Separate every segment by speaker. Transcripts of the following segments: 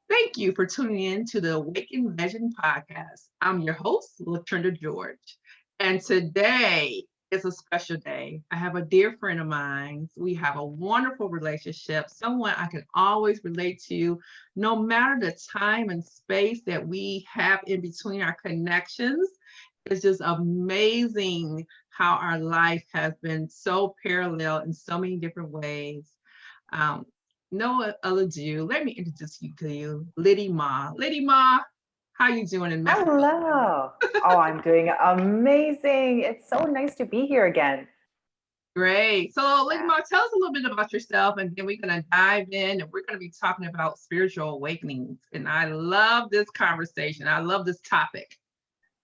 Speaker 1: Thank you for tuning in to the Awaken Legend podcast. I'm your host, LaTrenda George, and today is a special day. I have a dear friend of mine. We have a wonderful relationship, someone I can always relate to, no matter the time and space that we have in between our connections. It's just amazing how our life has been so parallel in so many different ways. Um, no other ado, let me introduce you to you, Liddy Ma. Liddy Ma, how you doing in Mexico?
Speaker 2: Hello. Oh, I'm doing amazing. It's so nice to be here again.
Speaker 1: Great. So, Liddy
Speaker 2: Yeah.
Speaker 1: Ma, tell us a little bit about yourself, and then we're going to dive in, and we're going to be talking about spiritual awakenings. And I love this conversation. I love this topic.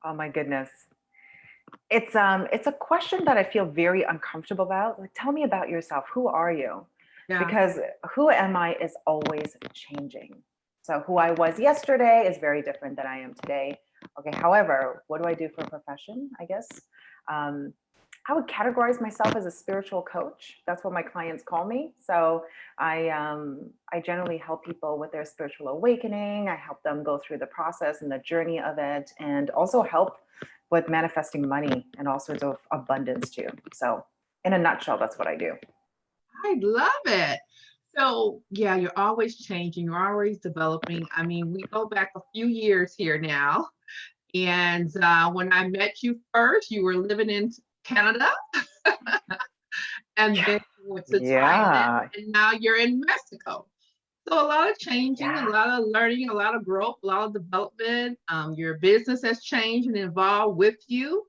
Speaker 2: Oh my goodness. It's a question that I feel very uncomfortable about. Like, tell me about yourself. Who are you?
Speaker 1: Yeah.
Speaker 2: Because who am I is always changing. So who I was yesterday is very different than I am today. Okay. However, what do I do for a profession? I guess um, I would categorize myself as a spiritual coach. That's what my clients call me. So I generally help people with their spiritual awakening. I help them go through the process and the journey of it, and also help with manifesting money and all sorts of abundance too. So in a nutshell, that's what I do.
Speaker 1: I love it. So, yeah, you're always changing, you're always developing. I mean, we go back a few years here now. And when I met you first, you were living in Canada, and then you went to Thailand,
Speaker 2: Yeah.
Speaker 1: and now you're in Mexico. So a lot of changing, a
Speaker 2: Yeah.
Speaker 1: lot of learning, a lot of growth, a lot of development. Your business has changed and evolved with you.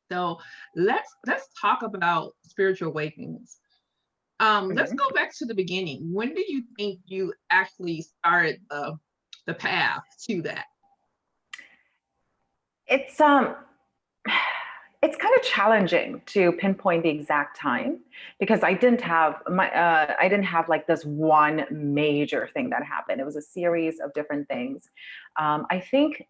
Speaker 1: So let's talk about spiritual awakenings. Let's
Speaker 2: Mhm.
Speaker 1: go back to the beginning. When do you think you actually started the path to that?
Speaker 2: It's it's kind of challenging to pinpoint the exact time because I didn't have like this one major thing that happened. It was a series of different things. I think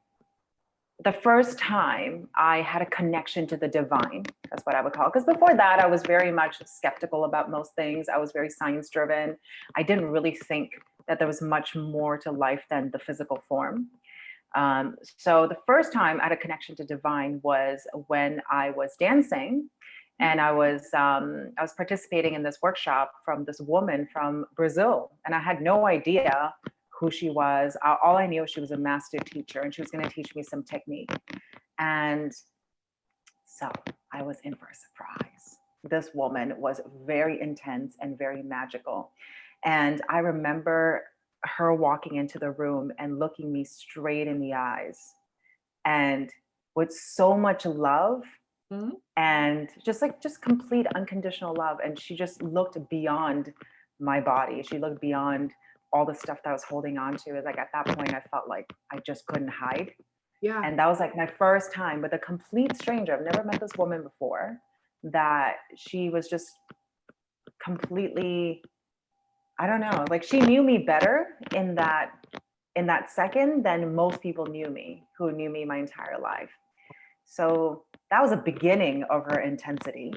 Speaker 2: the first time I had a connection to the divine, that's what I would call it. Because before that, I was very much skeptical about most things. I was very science driven. I didn't really think that there was much more to life than the physical form. So the first time I had a connection to divine was when I was dancing, and I was participating in this workshop from this woman from Brazil, and I had no idea who she was. All I knew was she was a master teacher, and she was going to teach me some technique. And so I was in for a surprise. This woman was very intense and very magical. And I remember her walking into the room and looking me straight in the eyes and with so much love
Speaker 1: Mhm.
Speaker 2: and just complete unconditional love. And she just looked beyond my body. She looked beyond all the stuff that I was holding on to. It's like at that point, I felt like I just couldn't hide.
Speaker 1: Yeah.
Speaker 2: And that was like my first time with a complete stranger. I've never met this woman before. That she was just completely, I don't know, like she knew me better in that second than most people knew me who knew me my entire life. So that was a beginning of her intensity.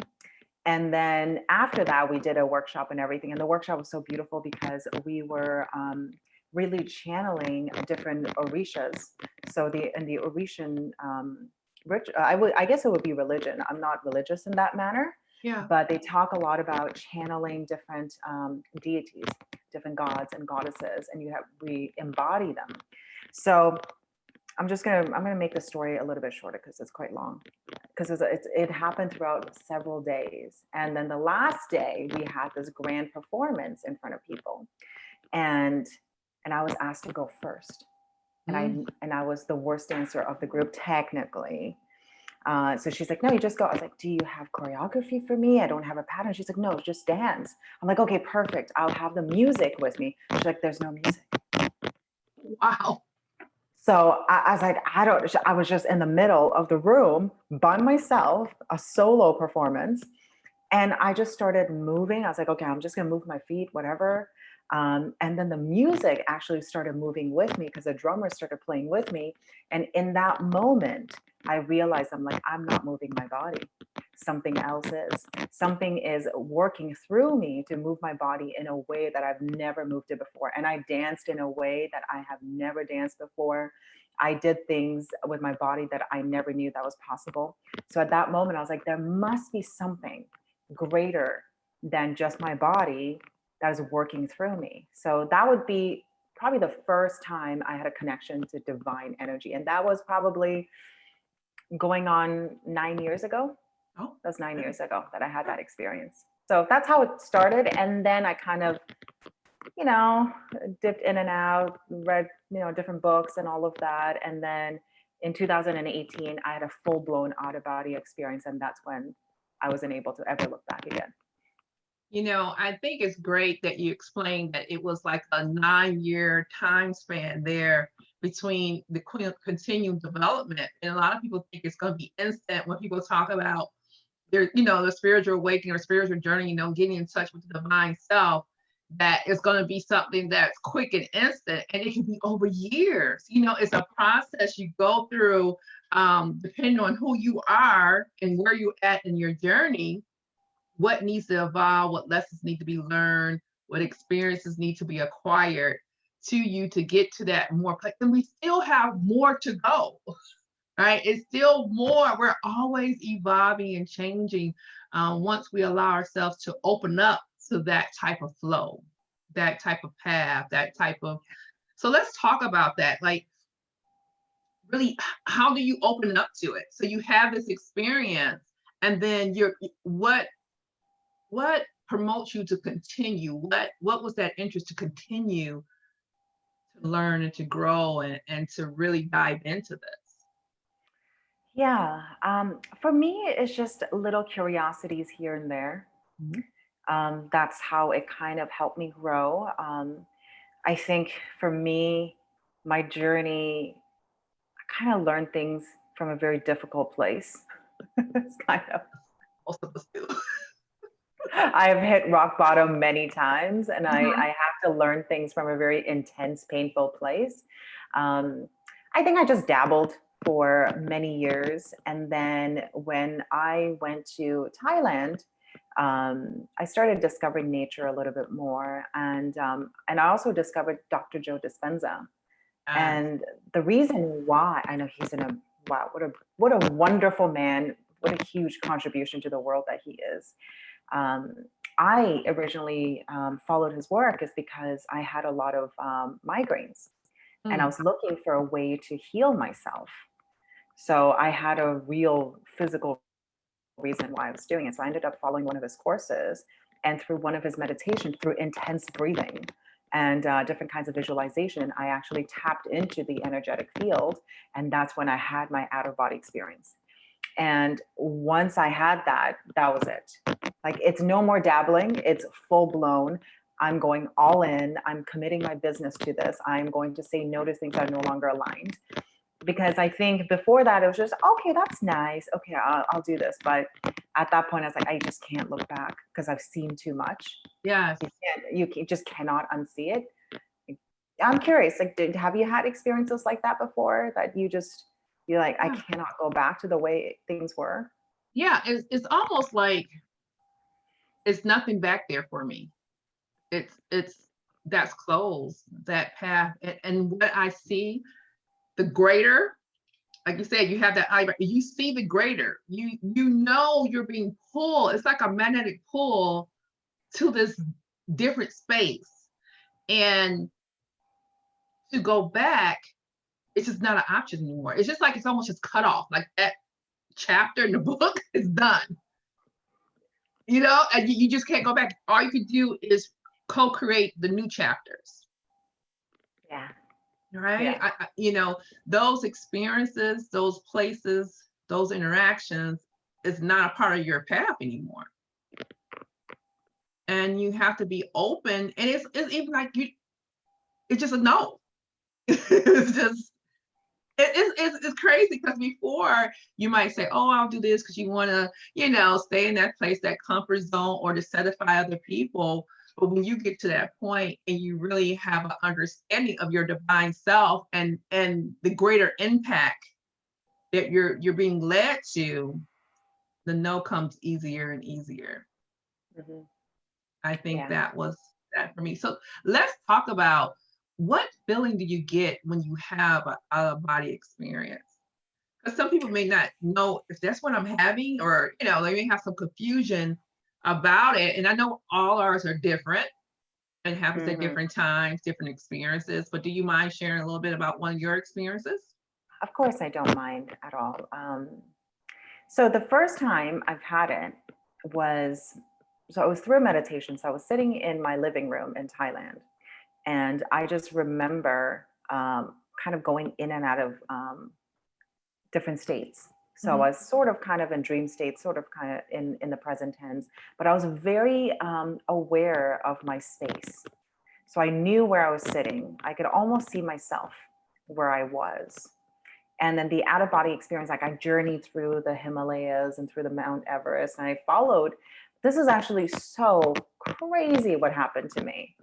Speaker 2: And then after that, we did a workshop and everything. And the workshop was so beautiful because we were really channeling different orishas. So the Orishan, I guess it would be religion. I'm not religious in that manner,
Speaker 1: Yeah.
Speaker 2: but they talk a lot about channeling different deities, different gods and goddesses, and we embody them. So I'm gonna make the story a little bit shorter because it's quite long. Because it happened throughout several days, and then the last day we had this grand performance in front of people, and I was asked to go first, and
Speaker 1: Mm.
Speaker 2: I was the worst dancer of the group technically. So she's like, no, you just go. I was like, do you have choreography for me? I don't have a pattern. She's like, no, just dance. I'm like, okay, perfect. I'll have the music with me. She's like, there's no music.
Speaker 1: Wow.
Speaker 2: So I was like, I was just in the middle of the room by myself, a solo performance. And I just started moving. I was like, okay, I'm just going to move my feet, whatever. And then the music actually started moving with me because the drummer started playing with me. And in that moment, I realized I'm like, I'm not moving my body. something else is. Something is working through me to move my body in a way that I've never moved it before. And I danced in a way that I have never danced before. I did things with my body that I never knew that was possible. So at that moment, I was like, there must be something greater than just my body that is working through me. So that would be probably the first time I had a connection to divine energy. And that was probably going on 9 years ago.
Speaker 1: Oh,
Speaker 2: That was 9 years
Speaker 1: okay.
Speaker 2: ago that I had that experience. So that's how it started. And then I kind of, you know, dipped in and out, read, different books and all of that. And then in 2018, I had a full blown out of body experience. And that's when I wasn't able to ever look back again.
Speaker 1: I think it's great that you explained that it was like a 9-year time span there between the continued development. And a lot of people think it's going to be instant when people talk about the spiritual awakening or spiritual journey, getting in touch with the divine self, that it's going to be something that's quick and instant, and it can be over years. It's a process you go through, depending on who you are and where you're at in your journey, what needs to evolve, what lessons need to be learned, what experiences need to be acquired to you to get to that more place. And we still have more to go, right? It's still more. We're always evolving and changing once we allow ourselves to open up to that type of flow, that type of path, that type of. So let's talk about that. Like, really, how do you open up to it? So you have this experience, and then what promotes you to continue? What was that interest to continue to learn and to grow and to really dive into this?
Speaker 2: Yeah. For me, it's just little curiosities here and there.
Speaker 1: Mhm.
Speaker 2: That's how it kind of helped me grow. I think for me, my journey, I kind of learned things from a very difficult place. It's kind of,
Speaker 1: Most of us do.
Speaker 2: I've hit rock bottom many times, and I
Speaker 1: Mhm.
Speaker 2: have to learn things from a very intense, painful place. Um, I think I just dabbled for many years. And then when I went to Thailand, I started discovering nature a little bit more. And I also discovered Dr. Joe Dispenza.
Speaker 1: Yes.
Speaker 2: And the reason why I know wow, what a wonderful man, what a huge contribution to the world that he is. Um, I originally followed his work is because I had a lot of migraines, and I
Speaker 1: Mm.
Speaker 2: was looking for a way to heal myself. So I had a real physical reason why I was doing it. So I ended up following one of his courses, and through one of his meditations, through intense breathing and different kinds of visualization, I actually tapped into the energetic field. And that's when I had my out of body experience. And once I had that, that was it. Like, it's no more dabbling, it's full blown. I'm going all in. I'm committing my business to this. I'm going to say no to things that are no longer aligned. Because I think before that, it was just, okay, that's nice. Okay, I'll do this. But at that point, I was like, I just can't look back because I've seen too much.
Speaker 1: Yes.
Speaker 2: Just cannot unsee it. I'm curious, like, have you had experiences like that before that you're like, I
Speaker 1: Yeah.
Speaker 2: cannot go back to the way things were?
Speaker 1: Yeah. It's almost like it's nothing back there for me. It's that's closed, that path. And what I see, the greater, like you said, you have that eye, you see the greater. You know you're being pulled. It's like a magnetic pull to this different space. And to go back, it's just not an option anymore. It's just like it's almost just cut off. Like that chapter in the book is done. And you just can't go back. All you could do is co-create the new chapters,
Speaker 2: Yeah.
Speaker 1: right?
Speaker 2: Yeah.
Speaker 1: Those experiences, those places, those interactions is not a part of your path anymore. And you have to be open. And it's even like it's just a no. It's just it's crazy because before you might say, "Oh, I'll do this," because you want to, stay in that place, that comfort zone, or to satisfy other people. But when you get to that point and you really have an understanding of your divine self and the greater impact that you're being led to, the no comes easier and easier.
Speaker 2: Mhm.
Speaker 1: I think
Speaker 2: Yeah.
Speaker 1: that was that for me. So let's talk about what feeling do you get when you have a out of body experience? Because some people may not know if that's what I'm having, or they may have some confusion about it. And I know all ours are different and happens at
Speaker 2: Mhm.
Speaker 1: different times, different experiences. But do you mind sharing a little bit about one of your experiences?
Speaker 2: Of course, I don't mind at all. So the first time I've had it was, so it was through meditation. So I was sitting in my living room in Thailand, and I just remember kind of going in and out of different states. So I
Speaker 1: Mhm.
Speaker 2: was sort of kind of in dream state, sort of kind of in the present tense, but I was very aware of my space. So I knew where I was sitting. I could almost see myself where I was. And then the out of body experience, like I journeyed through the Himalayas and through the Mount Everest, and I followed. This is actually so crazy what happened to me,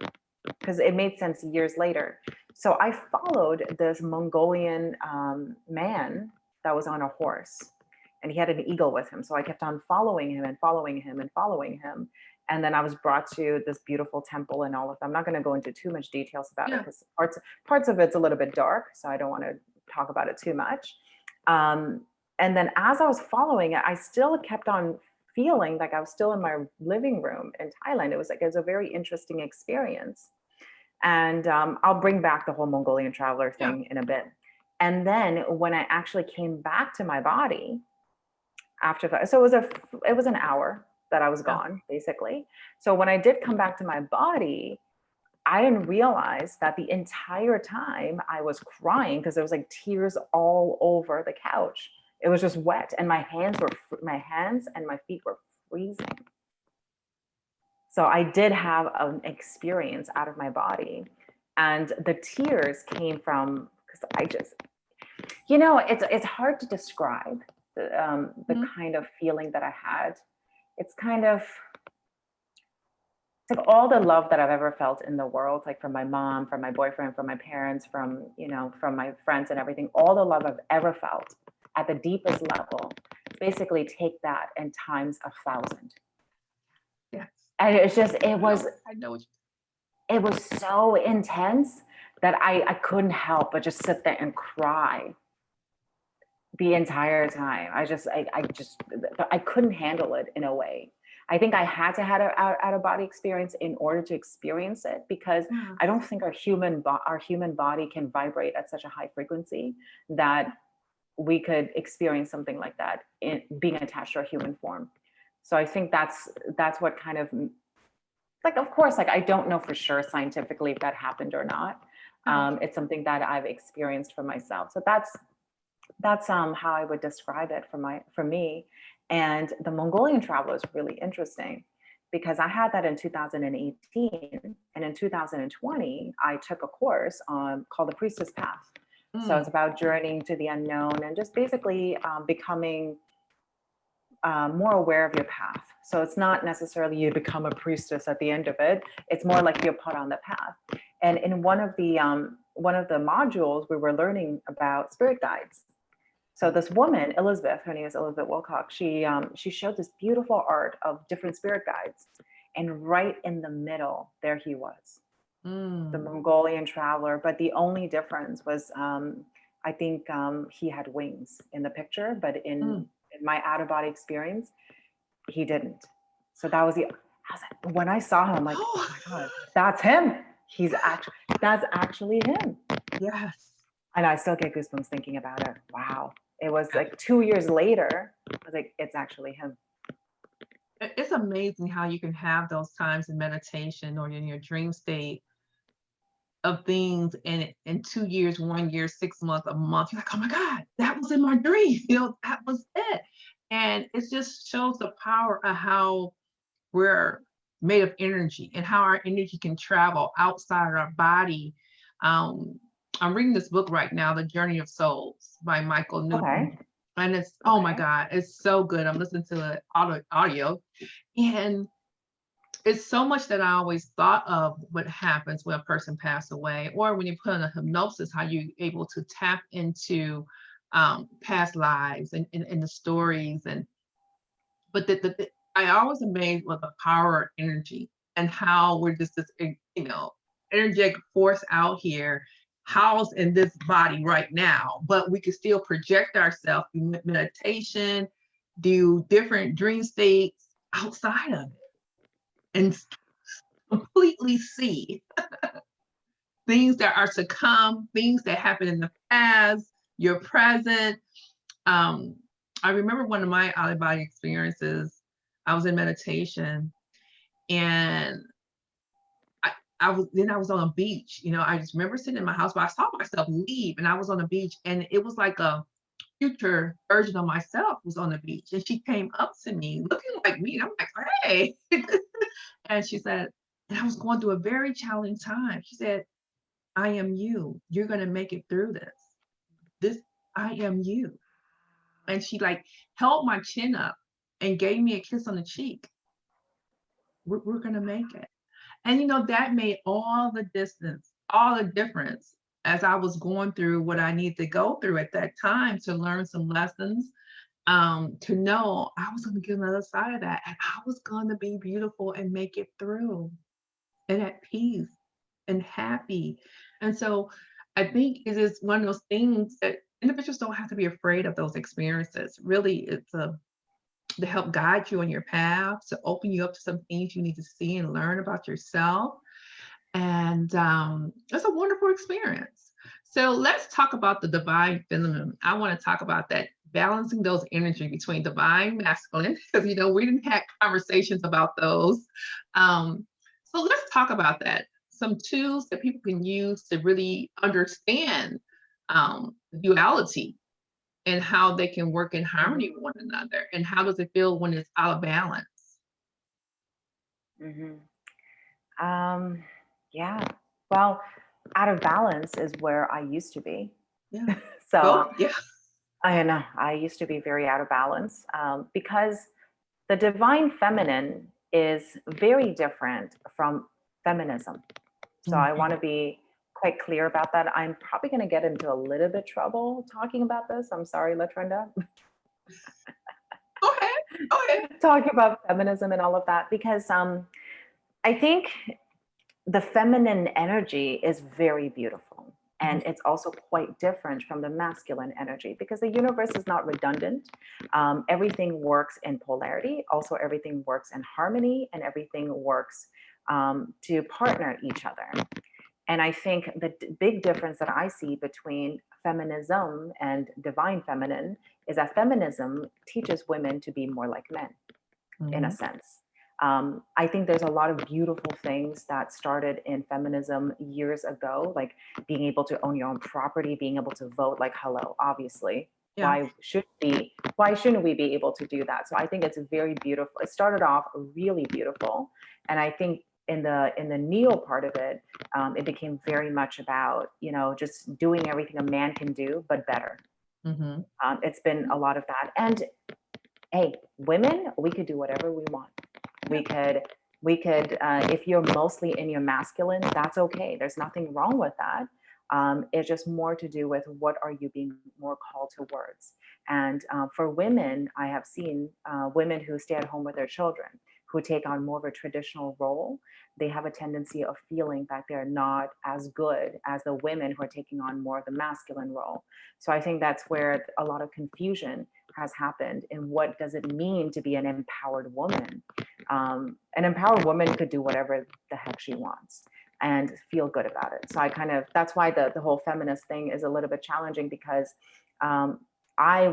Speaker 2: because it made sense years later. So I followed this Mongolian man that was on a horse, and he had an eagle with him. So I kept on following him and following him and following him. And then I was brought to this beautiful temple and all of that. I'm not going to go into too much details about it
Speaker 1: Yeah.
Speaker 2: because parts of it's a little bit dark, so I don't want to talk about it too much. Um, and then as I was following it, I still kept on feeling like I was still in my living room in Thailand. It was a very interesting experience. And I'll bring back the whole Mongolian traveler
Speaker 1: Yeah.
Speaker 2: thing in a bit. And then when I actually came back to my body after that, so it was an hour that I was
Speaker 1: Yeah.
Speaker 2: gone, basically. So when I did come back to my body, I didn't realize that the entire time I was crying because there was like tears all over the couch. It was just wet, and my hands and my feet were freezing. So I did have an experience out of my body, and the tears came from because I just, it's hard to describe the
Speaker 1: Mhm.
Speaker 2: kind of feeling that I had. It's kind of it's like all the love that I've ever felt in the world, like from my mom, from my boyfriend, from my parents, from my friends and everything, all the love I've ever felt at the deepest level, basically take that and times 1,000.
Speaker 1: Yes.
Speaker 2: And it's just,
Speaker 1: I know what
Speaker 2: it was so intense that I couldn't help but just sit there and cry the entire time. I couldn't handle it in a way. I think I had to have an out of body experience in order to experience it, because
Speaker 1: yeah.
Speaker 2: I don't think our human body can vibrate at such a high frequency that we could experience something like that in being attached to a human form. So I think that's what kind of, like, of course, like I don't know for sure scientifically if that happened or not.
Speaker 1: Yeah.
Speaker 2: It's something that I've experienced for myself. So that's how I would describe it for me. And the Mongolian travel is really interesting because I had that in 2018, and in 2020 I took a course called the Priestess Path. So it's
Speaker 1: Mm.
Speaker 2: about journeying to the unknown and just basically becoming more aware of your path. So it's not necessarily you become a priestess at the end of it. It's more like you're put on the path. And in one of the modules, we were learning about spirit guides. So this woman, Elizabeth, her name is Elizabeth Wilcox. She showed this beautiful art of different spirit guides, and right in the middle, there he was, the
Speaker 1: Mm.
Speaker 2: Mongolian traveler. But the only difference was, I think he had wings in the picture, but
Speaker 1: Mm.
Speaker 2: in my out of body experience, he didn't. So that was when I saw him, I'm like, oh
Speaker 1: Oh,
Speaker 2: my God, that's him. That's actually him.
Speaker 1: yes.
Speaker 2: And I still get goosebumps thinking about it. Wow. It was like 2 years later, I was like, it's actually him.
Speaker 1: It's amazing how you can have those times in meditation or in your dream state of things, and in 2 years, 1 year, 6 months, a month, you're like, oh my God, that was in my dream. That was it. And it just shows the power of how we're made of energy and how our energy can travel outside our body. Um, I'm reading this book right now, The Journey of Souls by Michael Newton.
Speaker 2: Okay.
Speaker 1: And it's, oh my
Speaker 2: Okay.
Speaker 1: God, it's so good. I'm listening to the audio, and it's so much that I always thought of what happens when a person passed away, or when you put on a hypnosis, how you're able to tap into past lives and the stories. And But I always amazed with the power of energy and how we're just this, energetic force out here housed in this body right now, but we can still project ourselves through meditation, do different dream states outside of it, and completely see things that are to come, things that happened in the past, your present. Um, I remember one of my out of body experiences. I was in meditation, and I was on a beach. I just remember sitting in my house, but I saw myself leave, and I was on a beach, and it was like a future version of myself was on the beach, and she came up to me looking like me, and I'm like, hey. And she said, and I was going through a very challenging time. She said, I am you. You're gonna make it through this. This I am you. And she like held my chin up and gave me a kiss on the cheek. We're gonna make it. And that made all the distance, all the difference as I was going through what I needed to go through at that time to learn some lessons, to know I was going to get on the other side of that and I was going to be beautiful and make it through and at peace and happy. And so I think it is one of those things that individuals don't have to be afraid of those experiences. Really, it's to help guide you on your path, to open you up to some things you need to see and learn about yourself. And it's a wonderful experience. So let's talk about the divine feminine. I want to talk about that, balancing those energy between divine masculine, because we didn't have conversations about those. So let's talk about that. Some tools that people can use to really understand duality and how they can work in harmony with one another. And how does it feel when it's out of balance?
Speaker 2: Yeah. Well, out of balance is where I used to be.
Speaker 1: Yeah.
Speaker 2: So
Speaker 1: Yeah.
Speaker 2: I know I used to be very out of balance, because the divine feminine is very different from feminism. So I want to be quite clear about that. I'm probably going to get into a little bit trouble talking about this. I'm sorry, Latrenda.
Speaker 1: Go ahead. Go ahead.
Speaker 2: Talking about feminism and all of that, because I think the feminine energy is very beautiful. And it's also quite different from the masculine energy because the universe is not redundant. Everything works in polarity. Also, everything works in harmony, and everything works to partner each other. And I think the big difference that I see between feminism and divine feminine is that feminism teaches women to be more like men, in a sense. I think there's a lot of beautiful things that started in feminism years ago, like being able to own your own property, being able to vote. Like, hello, obviously,
Speaker 1: Yeah.
Speaker 2: why shouldn't we be able to do that? So I think it's very beautiful. It started off really beautiful, and I think in the neo part of it, it became very much about just doing everything a man can do, but better. It's been a lot of that, and hey, women, we could do whatever we want. We could, if you're mostly in your masculine, that's okay. There's nothing wrong with that. It's just more to do with what are you being more called towards. And for women, I have seen women who stay at home with their children, who take on more of a traditional role. They have a tendency of feeling that they're not as good as the women who are taking on more of the masculine role. So I think that's where a lot of confusion has happened in what does it mean to be an empowered woman. An empowered woman could do whatever the heck she wants and feel good about it. So that's why the whole feminist thing is a little bit challenging, because I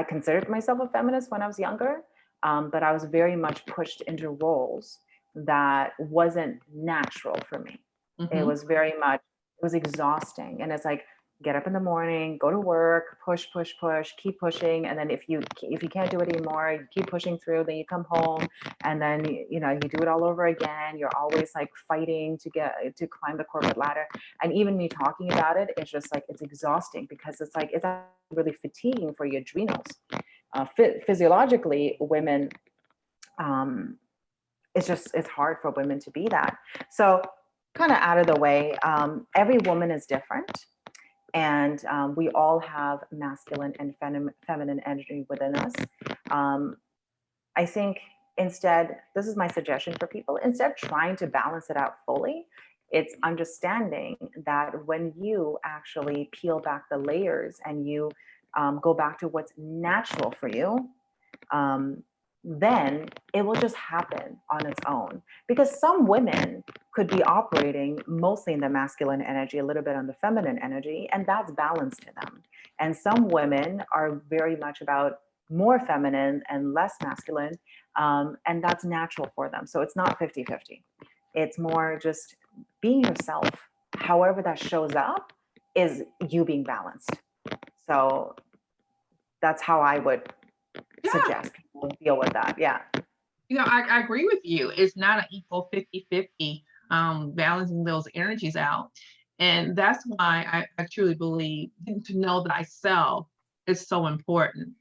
Speaker 2: considered myself a feminist when I was younger, but I was very much pushed into roles that wasn't natural for me. It was exhausting. And it's like, get up in the morning, go to work, push, keep pushing. And then if you can't do it anymore, you keep pushing through, then you come home and then, you do it all over again. You're always like fighting to climb the corporate ladder. And even me talking about it, it's just like, it's exhausting because it's like, it's really fatiguing for your adrenals. Physiologically, women, it's hard for women to be that. So kind of out of the way, every woman is different. And we all have masculine and feminine energy within us. I think instead, this is my suggestion for people, instead of trying to balance it out fully, it's understanding that when you actually peel back the layers and you go back to what's natural for you, um, then it will just happen on its own. Because some women could be operating mostly in the masculine energy, a little bit on the feminine energy, and that's balanced to them. And some women are very much about more feminine and less masculine, and that's natural for them. So it's not 50-50. It's more just being yourself, however that shows up, is you being balanced. So that's how I would
Speaker 1: Yeah.
Speaker 2: suggest people deal with that. Yeah.
Speaker 1: I agree with you. It's not an equal 50-50, balancing those energies out. And that's why I truly believe getting to know thyself is so important,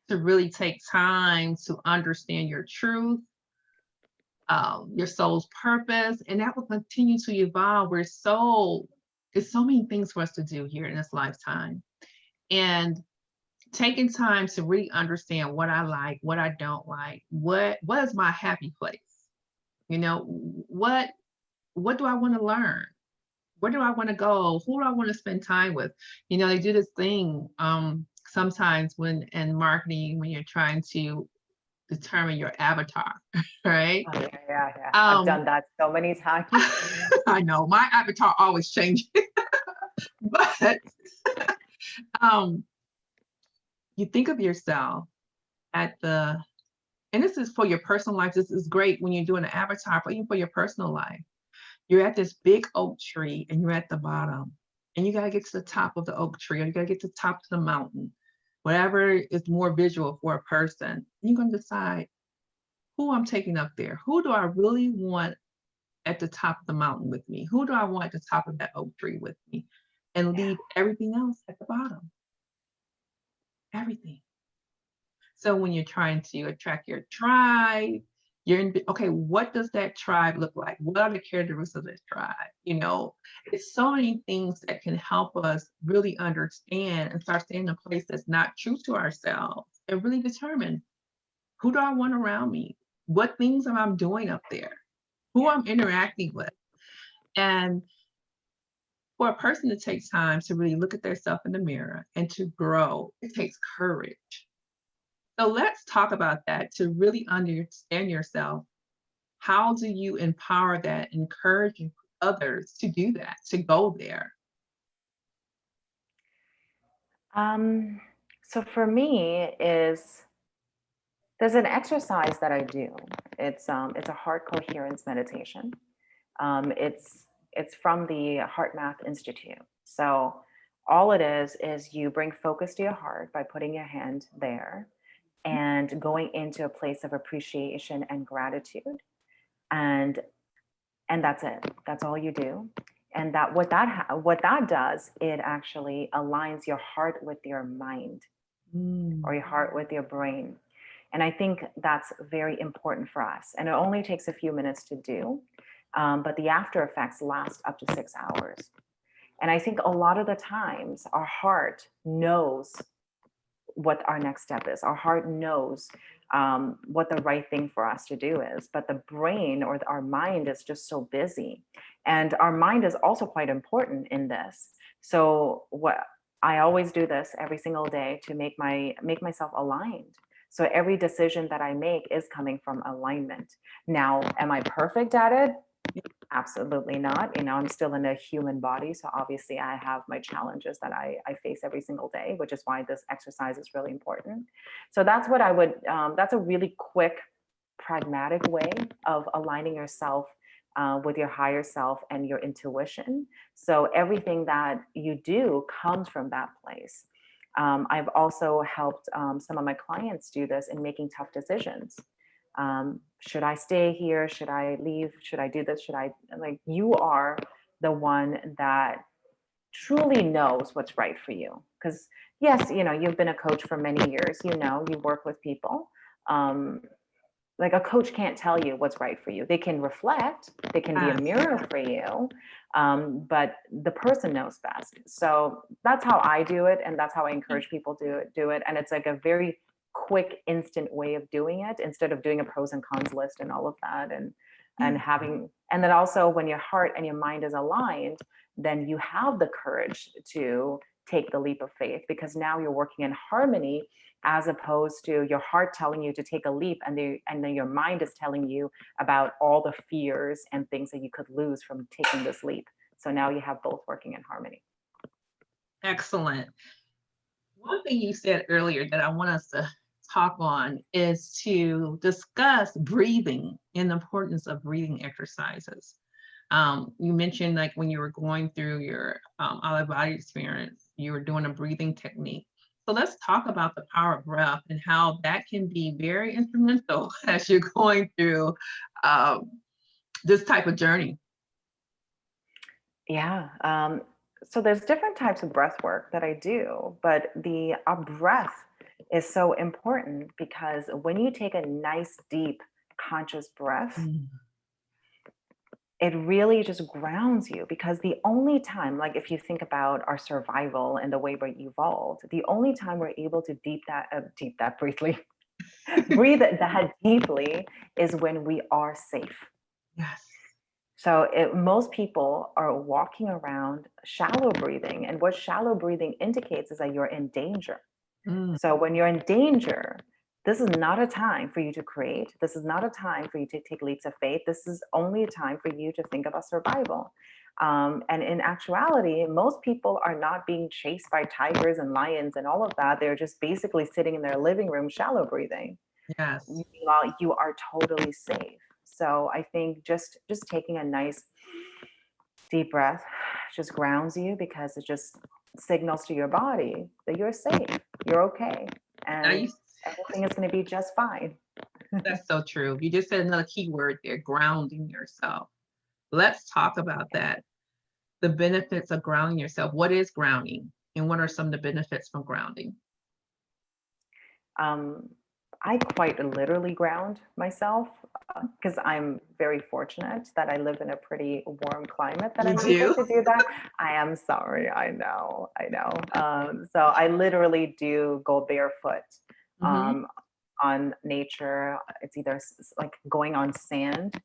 Speaker 1: to really take time to understand your truth, your soul's purpose, and that will continue to evolve. There's so many things for us to do here in this lifetime. And taking time to really understand what I like, what I don't like, what is my happy place? You know, what do I want to learn? Where do I want to go? Who do I want to spend time with? They do this thing sometimes when in marketing when you're trying to determine your avatar, right?
Speaker 2: Oh, yeah, yeah, yeah. I've
Speaker 1: Um,
Speaker 2: done that so many times.
Speaker 1: I know my avatar always changes, but um, you think of yourself at the and this is for your personal life. This is great when you're doing an avatar, but even for your personal life. You're at this big oak tree and you're at the bottom, and you got to get to the top of the oak tree, or you got to get to the top of the mountain, whatever is more visual for a person. You're going to decide who I'm taking up there. Who do I really want at the top of the mountain with me? Who do I want at the top of that oak tree with me? And
Speaker 2: Yeah.
Speaker 1: leave everything else at the bottom. Everything. So when you're trying to attract your tribe, okay, what does that tribe look like? What are the characteristics of that tribe? It's so many things that can help us really understand and start staying in a place that's not true to ourselves and really determine who do I want around me? What things am I doing up there? Who
Speaker 2: Yeah.
Speaker 1: I'm interacting with? And for a person to take time to really look at themselves in the mirror and to grow, it takes courage. So let's talk about that to really understand yourself. How do you empower that, encourage others to do that, to go there?
Speaker 2: Um, so for me is there's an exercise that I do. It's a heart coherence meditation. It's from the Heart Math Institute. So all it is you bring focus to your heart by putting your hand there and going into a place of appreciation and gratitude. And and that's it. That's all you do. And that what that does, it actually aligns your heart with your mind, or
Speaker 1: Mm,
Speaker 2: your heart with your brain. And I think that's very important for us. And it only takes a few minutes to do, but the after effects last up to 6 hours. And I think a lot of the times our heart knows what our next step is. Our heart knows what the right thing for us to do is, but the brain or our mind is just so busy. And our mind is also quite important in this. So what I always do this every single day to make myself aligned. So every decision that I make is coming from alignment. Now, am I perfect at it? Absolutely not. I'm still in a human body. So obviously, I have my challenges that I face every single day, which is why this exercise is really important. So that's what that's a really quick, pragmatic way of aligning yourself with your higher self and your intuition. So everything that you do comes from that place. I've also helped some of my clients do this in making tough decisions. Should I stay here? Should I leave? Should I do this? Should I, like, you are the one that truly knows what's right for you. Because, yes, you've been a coach for many years, you work with people. Um, like, a coach can't tell you what's right for you. They can reflect, they can be a
Speaker 1: yes.
Speaker 2: mirror for you, but the person knows best. So that's how I do it. And that's how I encourage people to do it. And it's like a very quick, instant way of doing it instead of doing a pros and cons list and all of that. And
Speaker 1: Yeah.
Speaker 2: having, and then also when your heart and your mind is aligned, then you have the courage to take the leap of faith, because now you're working in harmony, as opposed to your heart telling you to take a leap, and then your mind is telling you about all the fears and things that you could lose from taking this leap. So now you have both working in harmony.
Speaker 1: Excellent. One thing you said earlier that I want us to talk on is to discuss breathing and the importance of breathing exercises. You mentioned like when you were going through your out of body experience, you were doing a breathing technique. So let's talk about the power of breath and how that can be very instrumental as you're going through um, this type of journey.
Speaker 2: Yeah. So there's different types of breath work that I do, but the breath is so important, because when you take a nice, deep, conscious breath,
Speaker 1: Mm.
Speaker 2: it really just grounds you. Because the only time, like if you think about our survival and the way we evolved, the only time we're able to deep that briefly, breathe that deeply, is when we are safe.
Speaker 1: Yes.
Speaker 2: So most people are walking around shallow breathing, and what shallow breathing indicates is that you're in danger.
Speaker 1: Mm.
Speaker 2: So when you're in danger, this is not a time for you to create. This is not a time for you to take leaps of faith. This is only a time for you to think about survival. And in actuality, most people are not being chased by tigers and lions and all of that. They're just basically sitting in their living room, shallow breathing.
Speaker 1: Yes.
Speaker 2: Meanwhile, you are totally safe. So I think just taking a nice deep breath just grounds you, because it just signals to your body that you're safe, you're okay,
Speaker 1: Now
Speaker 2: and
Speaker 1: you,
Speaker 2: everything is going to be just fine.
Speaker 1: that's so true. You just said another key word there, grounding yourself. Let's talk about that. The benefits of grounding yourself. What is grounding? And what are some of the benefits from grounding?
Speaker 2: um, I quite literally ground myself, because I'm very fortunate that I live in a pretty warm climate that
Speaker 1: You
Speaker 2: I'm able
Speaker 1: do?
Speaker 2: to do that. I am sorry, I know. So I literally do go barefoot
Speaker 1: Hmm.
Speaker 2: um, on nature. It's either like going on sand.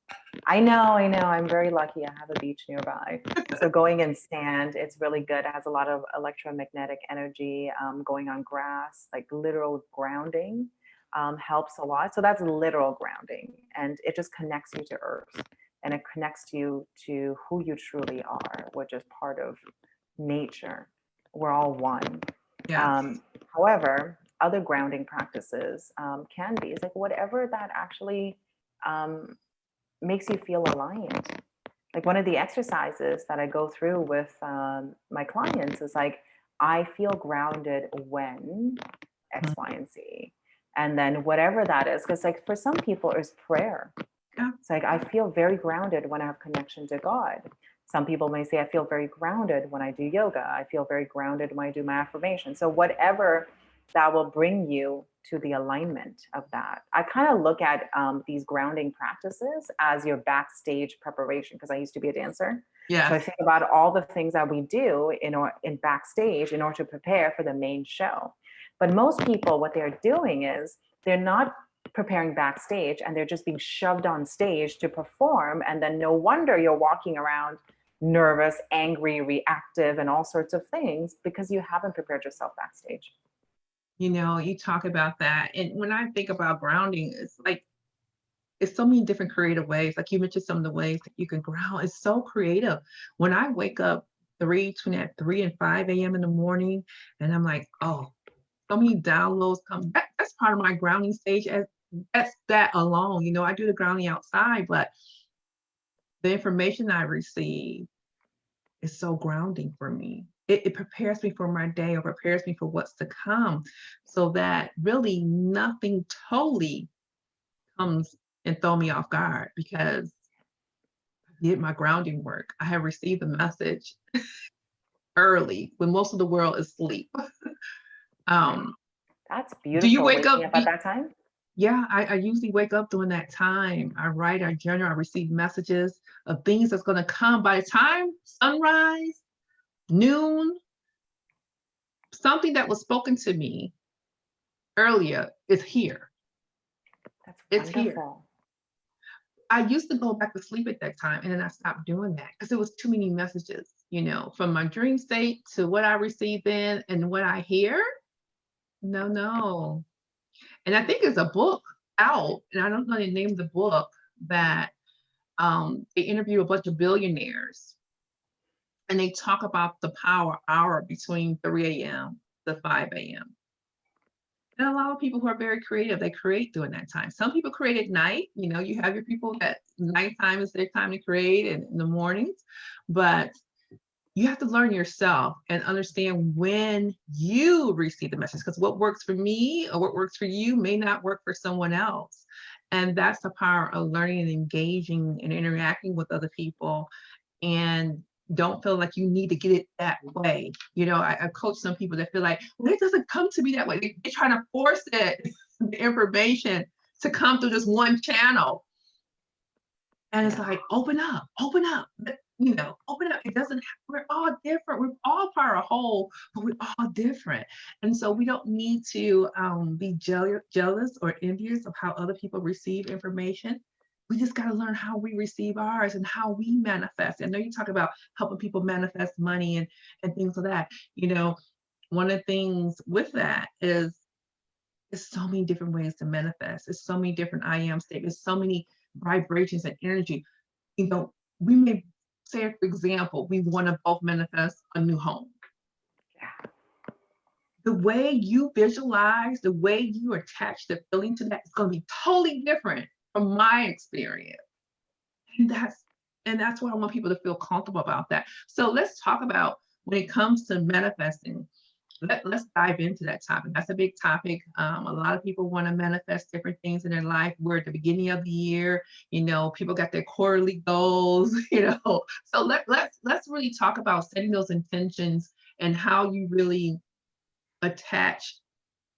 Speaker 2: I know. I'm very lucky. I have a beach nearby. So going in sand, it's really good. It has a lot of electromagnetic energy. Going on grass, like literal grounding, helps a lot. So that's literal grounding, and it just connects you to earth, and it connects you to who you truly are, which is part of nature. We're all one.
Speaker 1: Yes.
Speaker 2: Um, However, other grounding practices can be, it's like whatever that actually um, makes you feel aligned. Like one of the exercises that I go through with my clients is like, I feel grounded when X,
Speaker 1: Mhm.
Speaker 2: Y, and Z. And then whatever that is, because like for some people, it's prayer.
Speaker 1: Yeah.
Speaker 2: It's like, I feel very grounded when I have connection to God. Some people may say, I feel very grounded when I do yoga. I feel very grounded when I do my affirmation. So, whatever that will bring you to the alignment of that. I kind of look at these grounding practices as your backstage preparation, because I used to be a dancer. So I
Speaker 1: Yes.
Speaker 2: think about all the things that we do in backstage in order to prepare for the main show. But most people, what they're doing is they're not preparing backstage, and they're just being shoved on stage to perform. And then no wonder you're walking around nervous, angry, reactive, and all sorts of things, because you haven't prepared yourself backstage.
Speaker 1: You talk about that. And when I think about grounding, it's like, it's so many different creative ways. Like you mentioned some of the ways that you can ground. It's so creative. When I wake up between at 3 and 5 a.m. in the morning, and I'm like, oh, so many downloads come. That's part of my grounding stage. As that's that alone. I do the grounding outside, but the information I receive is so grounding for me. It prepares me for my day or prepares me for what's to come, so that really nothing totally comes and throw me off guard, because I did my grounding work. I have received the message early when most of the world is asleep. Um,
Speaker 2: That's
Speaker 1: do you
Speaker 2: beautiful.
Speaker 1: wake
Speaker 2: Waking
Speaker 1: up?
Speaker 2: up at that time.
Speaker 1: Yeah, I usually wake up during that time. I write, I journal, I receive messages of things that's going to come by the time sunrise, noon, something that was spoken to me earlier is here.
Speaker 2: That's
Speaker 1: It's here.
Speaker 2: wonderful.
Speaker 1: I used to go back to sleep at that time, and then I stopped doing that because it was too many messages, from my dream state to what I receive in and what I hear. No, no. And I think there's a book out, and I don't know the name of the book, that they interview a bunch of billionaires, and they talk about the power hour between 3 a.m. to 5 a.m. And a lot of people who are very creative, they create during that time. Some people create at night. You have your people that nighttime is their time to create, and in the mornings. But you have to learn yourself and understand when you receive the message, because what works for me or what works for you may not work for someone else. And that's the power of learning and engaging and interacting with other people. And don't feel like you need to get it that way. I coach some people that feel like, well, it doesn't come to me that way. They're trying to force it, the information to come through this one channel. And it's like, open up, open up, open up. It doesn't, we're all different. We're all part of a whole, but we're all different. And so we don't need to be jealous or envious of how other people receive information. We just got to learn how we receive ours and how we manifest. I know you talk about helping people manifest money and things like that. One of the things with that is there's so many different ways to manifest. There's so many different I am statements, so many vibrations and energy. We may say, for example, we want to both manifest a new home.
Speaker 2: Yeah.
Speaker 1: The way you visualize, the way you attach the feeling to that is going to be totally different from my experience. And that's why I want people to feel comfortable about that. So let's talk about, when it comes to manifesting, let's dive into that topic. That's a big topic. A lot of people want to manifest different things in their life. We're at the beginning of the year. People got their quarterly goals. So let's really talk about setting those intentions and how you really attach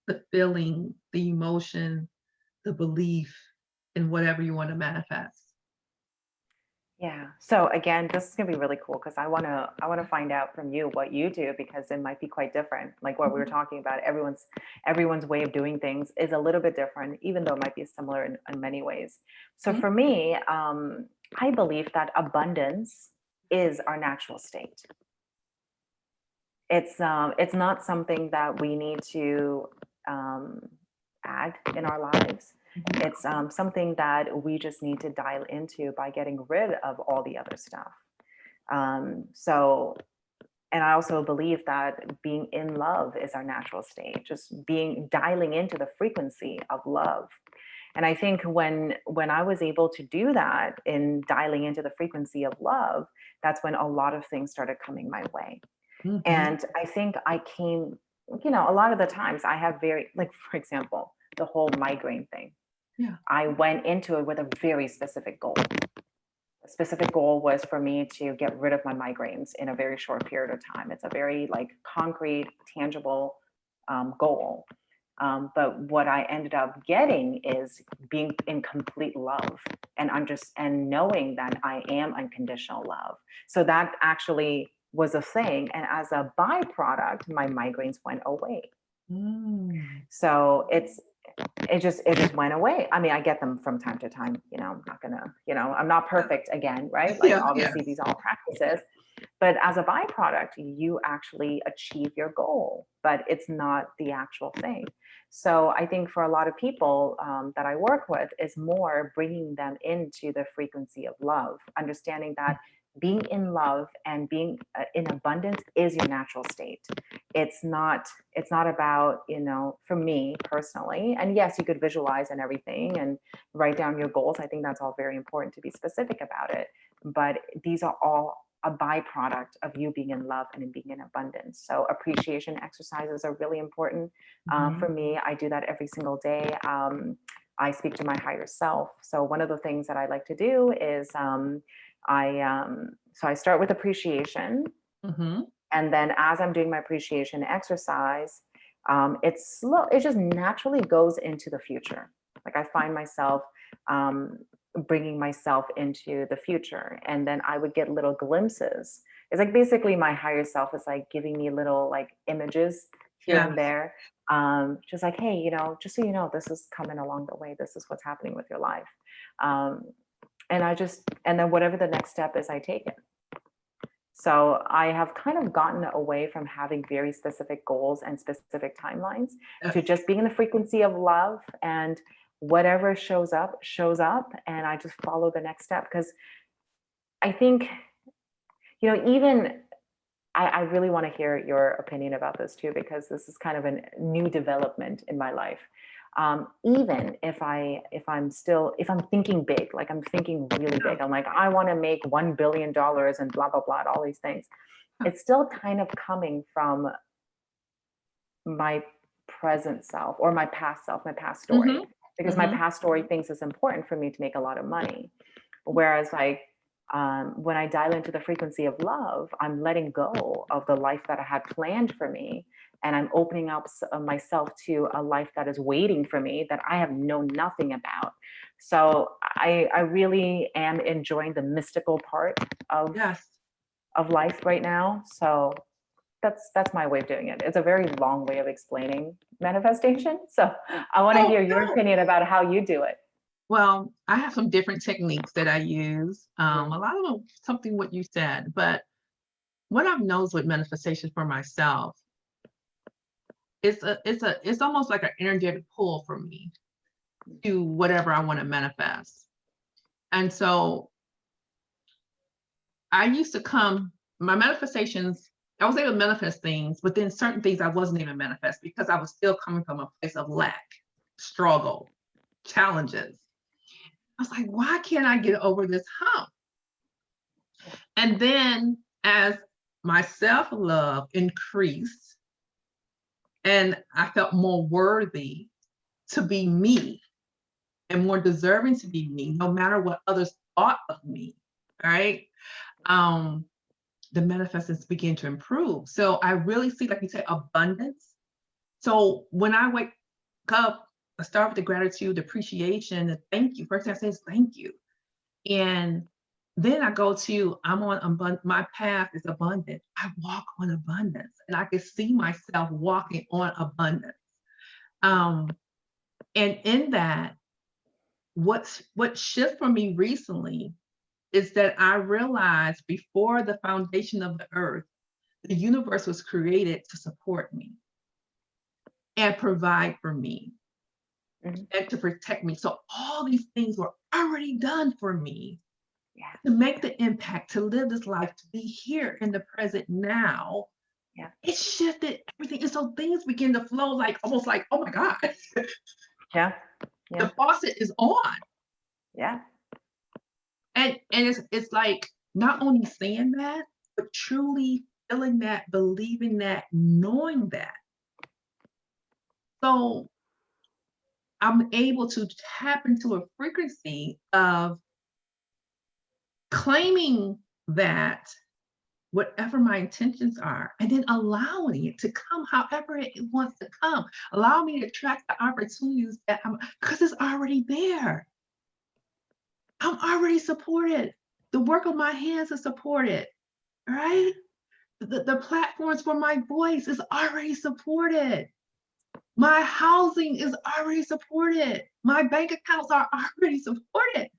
Speaker 1: the feeling, the emotion, the belief in whatever you want to manifest.
Speaker 2: Yeah. So again, this is gonna be really cool because I wanna find out from you what you do, because it might be quite different. Like what we were talking about, everyone's way of doing things is a little bit different, even though it might be similar in many ways. So
Speaker 1: Mhm.
Speaker 2: for me, I believe that abundance is our natural state. It's not something that we need to um, add in our lives.
Speaker 1: Mhm.
Speaker 2: It's something that we just need to dial into by getting rid of all the other stuff. So, and I also believe that being in love is our natural state, just dialing into the frequency of love. And I think when I was able to do that in dialing into the frequency of love, that's when a lot of things started coming my way.
Speaker 1: Mhm.
Speaker 2: And I think I came, a lot of the times I have like, for example, the whole migraine thing.
Speaker 1: Yeah.
Speaker 2: I went into it with a very specific goal. The specific goal was for me to get rid of my migraines in a very short period of time. It's a very like concrete, tangible goal. But what I ended up getting is being in complete love and knowing that I am unconditional love. So that actually was a thing. And as a byproduct, my migraines went away.
Speaker 1: Mm.
Speaker 2: So it just went away. I mean, I get them from time to time, I'm not gonna, I'm not perfect again, right? Like
Speaker 1: Yeah. Yeah.
Speaker 2: obviously these are all practices, but as a byproduct, you actually achieve your goal, but it's not the actual thing. So I think for a lot of people that I work with is more bringing them into the frequency of love, understanding that being in love and being in abundance is your natural state. It's not about, for me personally, and yes, you could visualize and everything and write down your goals. I think that's all very important to be specific about it, but these are all a byproduct of you being in love and in being in abundance. So appreciation exercises are really important. For
Speaker 1: Mhm.
Speaker 2: me, I do that every single day. I speak to my higher self. So one of the things that I like to do is so I start with appreciation,
Speaker 1: Mhm.
Speaker 2: and then as I'm doing my appreciation exercise, it's slow. It just naturally goes into the future. Like I find myself um, bringing myself into the future, and then I would get little glimpses. It's like basically my higher self is like giving me little like images here
Speaker 1: Yes.
Speaker 2: and there. Just like, hey, just so you know, this is coming along the way. This is what's happening with your life. Um, and then whatever the next step is, I take it. So I have kind of gotten away from having very specific goals and specific timelines to
Speaker 1: Yes.
Speaker 2: just being in the frequency of love, and whatever shows up, shows up. And I just follow the next step. Because I think, even I really want to hear your opinion about this too, because this is kind of a new development in my life. Even if I'm thinking big, like I'm thinking really
Speaker 1: Yeah.
Speaker 2: big, I'm like, I want to make $1 billion and blah blah blah, all these things.
Speaker 1: Yeah.
Speaker 2: It's still kind of coming from my present self, or my past self, my past story,
Speaker 1: Mhm.
Speaker 2: because my
Speaker 1: Mhm.
Speaker 2: past story thinks it's important for me to make a lot of money. Whereas, like, when I dial into the frequency of love, I'm letting go of the life that I had planned for me, and I'm opening up myself to a life that is waiting for me that I have known nothing about. So I really am enjoying the mystical part
Speaker 1: Yes.
Speaker 2: of life right now. So that's my way of doing it. It's a very long way of explaining manifestation. So I want to
Speaker 1: Oh,
Speaker 2: hear your
Speaker 1: no.
Speaker 2: opinion about how you do it.
Speaker 1: Well, I have some different techniques that I use.
Speaker 2: Mhm.
Speaker 1: A lot of them something what you said, but what I've noticed with manifestation for myself, it's almost like an energetic pull for me to whatever I want to manifest. And so I used to come, my manifestations, I was able to manifest things, but then certain things I wasn't even manifest because I was still coming from a place of lack, struggle, challenges. I was like, why can't I get over this hump? And then as my self-love increased and I felt more worthy to be me and more deserving to be me, no matter what others thought of me, right? Um, the manifestations begin to improve. So I really see, like you said, abundance. So when I wake up, I start with the gratitude, the appreciation, the thank you. First thing I say is thank you. And then I go to, I'm on my path is abundant. I walk on abundance and I can see myself walking on abundance. Um, and in that, what shift for me recently is that I realized before the foundation of the earth, the universe was created to support me and provide for me
Speaker 2: Mhm.
Speaker 1: and to protect me. So all these things were already done for me
Speaker 2: Yeah,
Speaker 1: to make the impact, to live this life, to be here in the present now.
Speaker 2: yeah,
Speaker 1: It shifted everything. And so things begin to flow like almost like, oh my God,
Speaker 2: yeah,
Speaker 1: the
Speaker 2: yeah,
Speaker 1: faucet is on.
Speaker 2: yeah.
Speaker 1: And it's like not only saying that, but truly feeling that, believing that, knowing that. So I'm able to tap into a frequency of claiming that whatever my intentions are, and then allowing it to come however it wants to come. Allow me to attract the opportunities that I'm because it's already there. I'm already supported. The work of my hands is supported, right? The platforms for my voice is already supported. My housing is already supported. My bank accounts are already supported.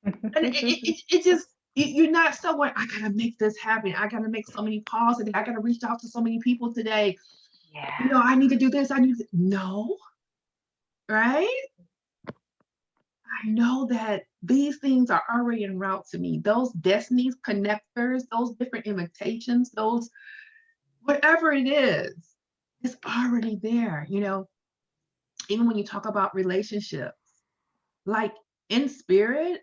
Speaker 1: And it just you're not somewhere, I gotta make this happen. I gotta make so many calls today. I gotta reach out to so many people today.
Speaker 2: Yeah,
Speaker 1: I need to do this. I need to no, right? I know that these things are already en route to me. Those destinies connectors, those different invitations, those whatever it is, it's already there. Even when you talk about relationships, like in spirit,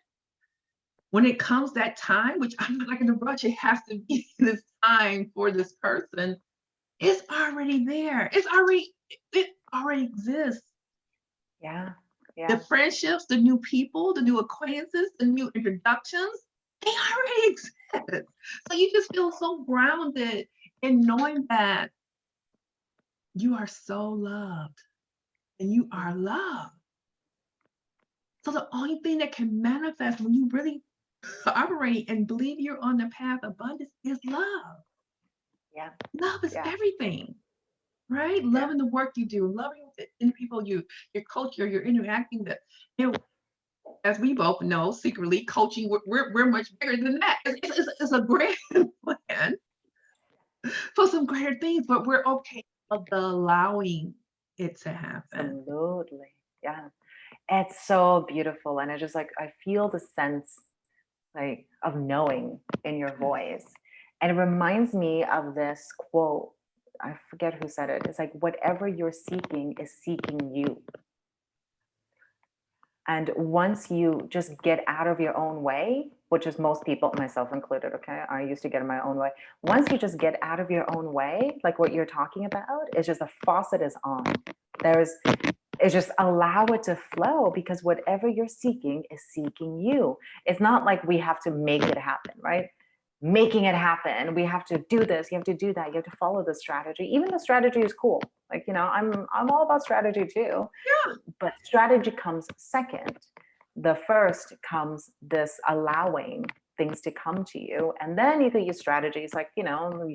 Speaker 1: when it comes that time, which I'm not gonna rush, it has to be this time for this person, it's already there. It already exists.
Speaker 2: yeah,
Speaker 1: The
Speaker 2: yeah.
Speaker 1: friendships, the new people, the new acquaintances, the new introductions, they already exist. So you just feel so grounded in knowing that you are so loved and you are
Speaker 2: Mhm.
Speaker 1: loved. So the only thing that can manifest when you really operate and believe you're on the path of abundance is love.
Speaker 2: Yeah,
Speaker 1: Love is
Speaker 2: yeah,
Speaker 1: everything. right?
Speaker 2: Yeah.
Speaker 1: Loving the work you do, loving the people your culture, you're interacting with. You know, as we both know, secretly, coaching, we're much bigger than that. It's a grand plan for some greater things, but we're okay of the allowing it to happen.
Speaker 2: Absolutely. Yeah. It's so beautiful. And I just like, I feel the sense like of knowing in your voice. And it reminds me of this quote. I forget who said it. It's like, whatever you're seeking is seeking you. And once you just get out of your own way, which is most people, myself included, okay? I used to get in my own way. Once you just get out of your own way, like what you're talking about, it's just the faucet is on. There's, it's just allow it to flow because whatever you're seeking is seeking you. It's not like we have to make it happen, right? Making it happen. We have to do this. You have to do that. You have to follow the strategy. Even the strategy is cool. Like, I'm all about strategy too,
Speaker 1: Yeah.
Speaker 2: but strategy comes second. The first comes this allowing things to come to you. And then you can use strategies like, you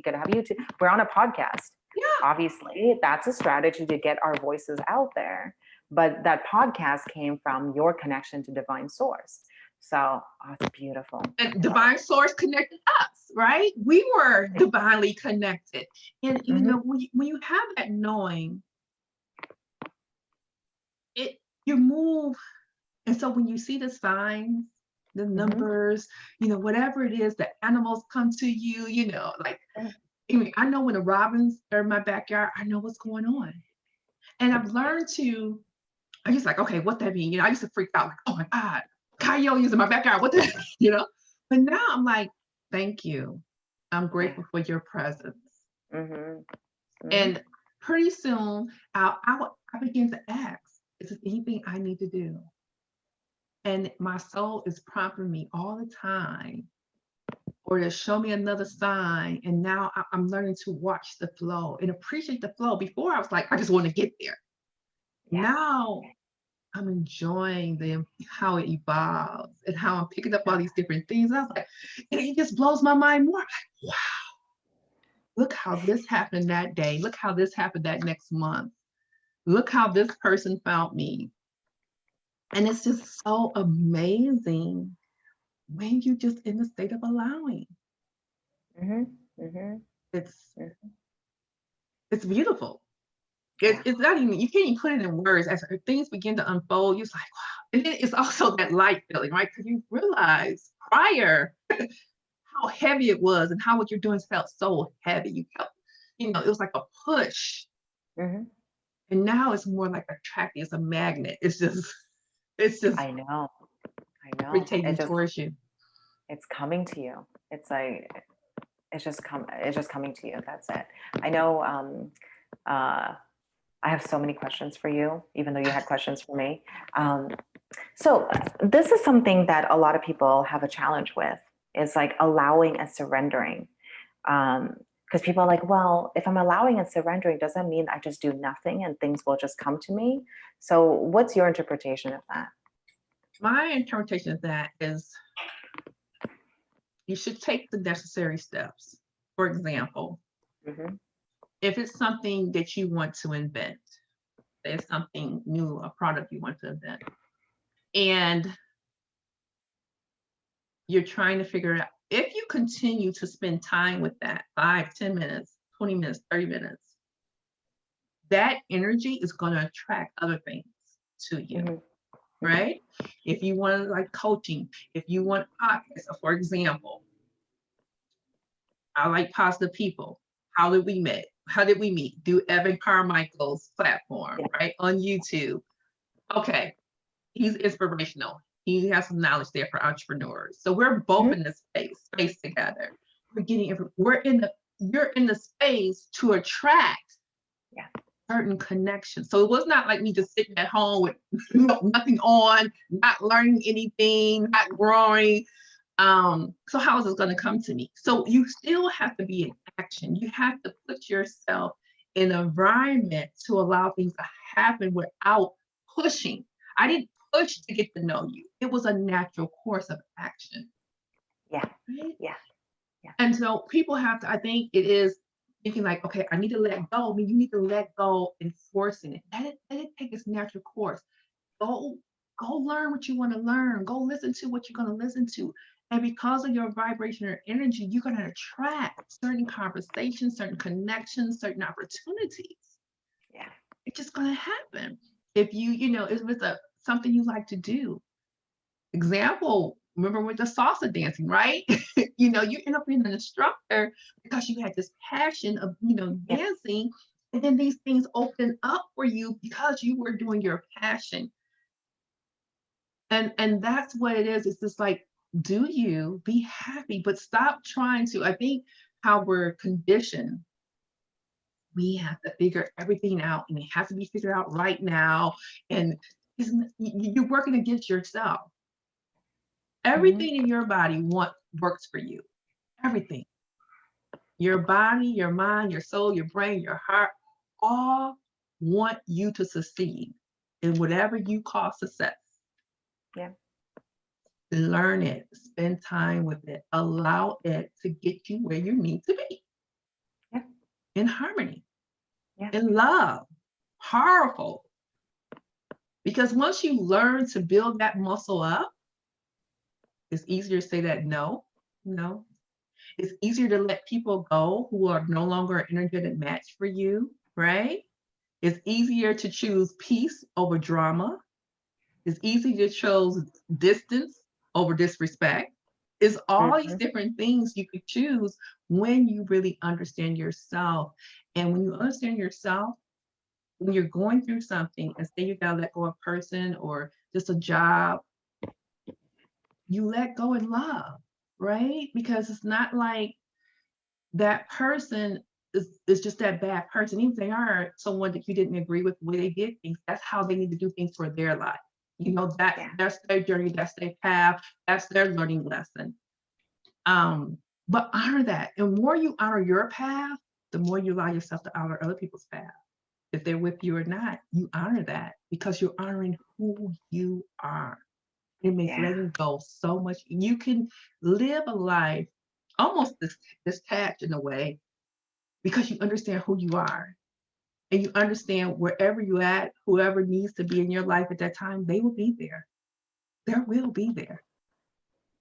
Speaker 2: could have YouTube. We're on a podcast.
Speaker 1: Yeah.
Speaker 2: Obviously, that's a strategy to get our voices out there. But that podcast came from your connection to divine source. So it's beautiful.
Speaker 1: And divine source connected us, right? We were divinely connected. And when you have that knowing, you move. And so when you see the signs, the numbers, whatever it is, the animals come to you, like I know when the robins are in my backyard, I know what's going on. And I've learned I'm just like, okay, what that mean? I used to freak out like, oh my God, coyotes in my backyard. What the, But now I'm like, thank you. I'm grateful for your presence. And pretty soon I begin to ask, is there anything I need to do? And my soul is prompting me all the time or to show me another sign. And now I'm learning to watch the flow and appreciate the flow. Before I was like, I just want to get there. Yeah. Now I'm enjoying how it evolves and how I'm picking up all these different things. I was like, and it just blows my mind more. I'm like, wow, look how this happened that day. Look how this happened that next month. Look how this person found me. And it's just so amazing when you just in the state of allowing. It's beautiful. It's not even, you can't even put it in words. As things begin to unfold, you're like, wow. And then it's also that light feeling, right? Because you realize prior how heavy it was and how what you're doing felt so heavy. You felt, it was like a push. And now it's more like attracting. It's a magnet. It's just
Speaker 2: I know.
Speaker 1: Rotating towards you.
Speaker 2: It's coming to you. It's like, it's just coming to you. That's it. I know, I have so many questions for you, even though you had questions for me. So this is something that a lot of people have a challenge with, is like allowing and surrendering. Because people are like, well, if I'm allowing and surrendering, does that mean I just do nothing and things will just come to me? So what's your interpretation of that?
Speaker 1: My interpretation of that is you should take the necessary steps. For example, if it's something that you want to invent, there's something new, a product you want to invent, and you're trying to figure it out. If you continue to spend time with that 5, 10 minutes, 20 minutes, 30 minutes, that energy is going to attract other things to you, right? If you want like coaching, if you want podcasts, for example, I like positive people. How did we meet? How did we meet? Do Evan Carmichael's platform, right? On YouTube. Okay. He's inspirational. He has some knowledge there for entrepreneurs. So we're both in this space together. You're in the space to attract certain connections. So it was not like me just sitting at home with nothing on, not learning anything, not growing. So how is it going to come to me? So you still have to be in action. You have to put yourself in an environment to allow things to happen without pushing. I didn't push to get to know you. It was a natural course of action.
Speaker 2: Yeah.
Speaker 1: Right?
Speaker 2: Yeah.
Speaker 1: And so people have to, I think it is thinking like, okay, I need to let go. I mean, you need to let go and forcing it. Let it take its natural course. Go, go learn what you want to learn. Go listen to what you're going to listen to. And because of your vibration or energy, you're going to attract certain conversations, certain connections, certain opportunities.
Speaker 2: Yeah.
Speaker 1: It's just going to happen. If if it's something you like to do. Example, remember with the salsa dancing, right? You end up being an instructor because you had this passion of,
Speaker 2: Yeah.
Speaker 1: dancing. And then these things open up for you because you were doing your passion. And that's what it is. It's just like, do you be happy, but stop trying to. I think how we're conditioned, we have to figure everything out and it has to be figured out right now. And you're working against yourself. Everything in your body works for you. Everything. Your body, your mind, your soul, your brain, your heart, all want you to succeed in whatever you call success.
Speaker 2: Yeah.
Speaker 1: Learn it, spend time with it, allow it to get you where you need to be.
Speaker 2: Yeah.
Speaker 1: In harmony,
Speaker 2: Yeah.
Speaker 1: in love, powerful. Because once you learn to build that muscle up, it's easier to say that no. It's easier to let people go who are no longer an energetic match for you, right? It's easier to choose peace over drama. It's easy to choose distance over disrespect. It's all these
Speaker 2: Mm-hmm.
Speaker 1: different things you could choose when you really understand yourself. And when you understand yourself, when you're going through something and say you gotta let go of a person or just a job, you let go in love, right? Because it's not like that person is just that bad person. Even if they are someone that you didn't agree with the way they did things, that's how they need to do things for their life.
Speaker 2: Yeah.
Speaker 1: That's their journey, that's their path, that's their learning lesson. But honor that. And the more you honor your path, the more you allow yourself to honor other people's path. If they're with you or not, you honor that because you're honoring who you are. It makes
Speaker 2: Yeah.
Speaker 1: letting go so much. You can live a life almost detached in a way because you understand who you are and you understand wherever you at, whoever needs to be in your life at that time, they will be there. There will be there,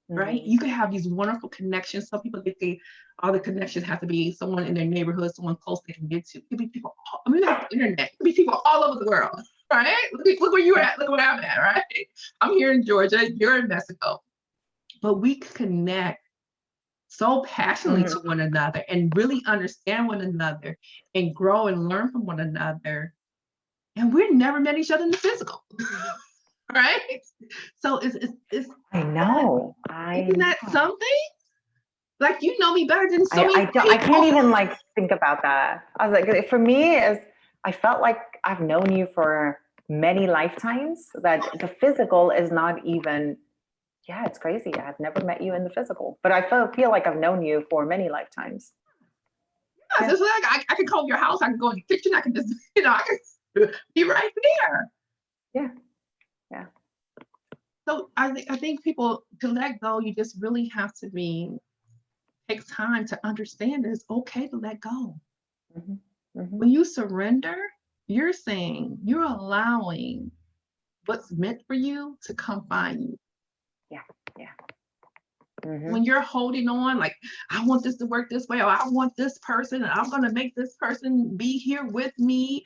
Speaker 1: right?
Speaker 2: Mm-hmm.
Speaker 1: You can have these wonderful connections. Some people think all the connections have to be someone in their neighborhood, someone close they can get to. It could be people. I mean, like the internet. It could be people all over the world, right? Look where you're
Speaker 2: Yeah.
Speaker 1: at. Look where I'm at, right? I'm here in Georgia. You're in Mexico, but we connect so passionately
Speaker 2: Mm-hmm.
Speaker 1: to one another and really understand one another and grow and learn from one another. And we've never met each other in the physical, right? So it's
Speaker 2: I
Speaker 1: that,
Speaker 2: know.
Speaker 1: isn't
Speaker 2: I
Speaker 1: that
Speaker 2: know.
Speaker 1: something? Like you know me better than so
Speaker 2: I
Speaker 1: many
Speaker 2: don't. I can't
Speaker 1: people.
Speaker 2: even like think about that. I was like, for me, is I felt like I've known you for many lifetimes. That the physical is not even. Yeah, it's crazy. I've never met you in the physical, but I feel like I've known you for many lifetimes.
Speaker 1: Yes,
Speaker 2: Yeah.
Speaker 1: it's like I can call your house, I can go in the kitchen, I can just, I can be right there.
Speaker 2: Yeah. Yeah.
Speaker 1: So I think people to let go, you just really have to take time to understand that it's okay to let go.
Speaker 2: Mm-hmm. Mm-hmm.
Speaker 1: When you surrender, you're saying you're allowing what's meant for you to come find you.
Speaker 2: Yeah. Yeah. Mm-hmm.
Speaker 1: When you're holding on, like, I want this to work this way, or I want this person, and I'm going to make this person be here with me.